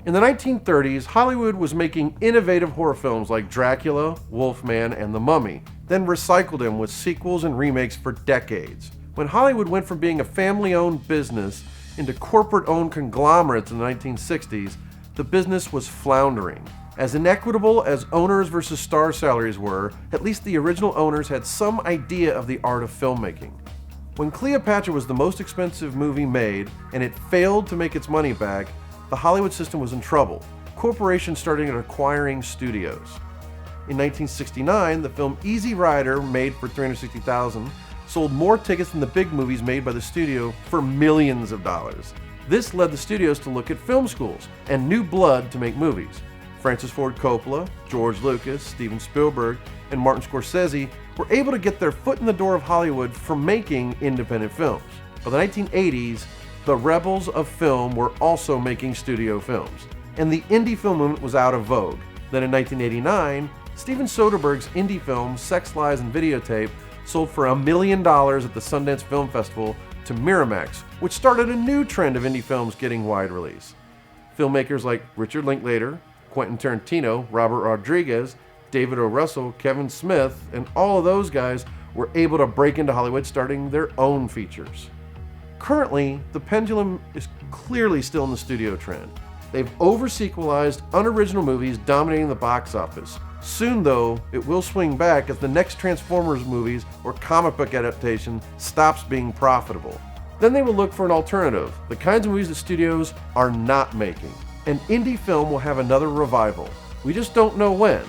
In the 1930s, Hollywood was making innovative horror films like Dracula, Wolfman, and The Mummy, then recycled them with sequels and remakes for decades. When Hollywood went from being a family-owned business into corporate-owned conglomerates in the 1960s, the business was floundering. As inequitable as owners versus star salaries were, at least the original owners had some idea of the art of filmmaking. When Cleopatra was the most expensive movie made and it failed to make its money back, the Hollywood system was in trouble. Corporations started acquiring studios. In 1969, the film Easy Rider, made for $360,000, sold more tickets than the big movies made by the studio for millions of dollars. This led the studios to look at film schools and new blood to make movies. Francis Ford Coppola, George Lucas, Steven Spielberg, and Martin Scorsese were able to get their foot in the door of Hollywood for making independent films. By the 1980s, the rebels of film were also making studio films, and the indie film movement was out of vogue. Then in 1989, Steven Soderbergh's indie film Sex, Lies, and Videotape sold for $1 million at the Sundance Film Festival to Miramax, which started a new trend of indie films getting wide release. Filmmakers like Richard Linklater, Quentin Tarantino, Robert Rodriguez, David O. Russell, Kevin Smith, and all of those guys were able to break into Hollywood starting their own features. Currently, the pendulum is clearly still in the studio trend. They've over-sequelized unoriginal movies dominating the box office. Soon, though, it will swing back as the next Transformers movies or comic book adaptation stops being profitable. Then they will look for an alternative, the kinds of movies that studios are not making. And indie film will have another revival. We just don't know when.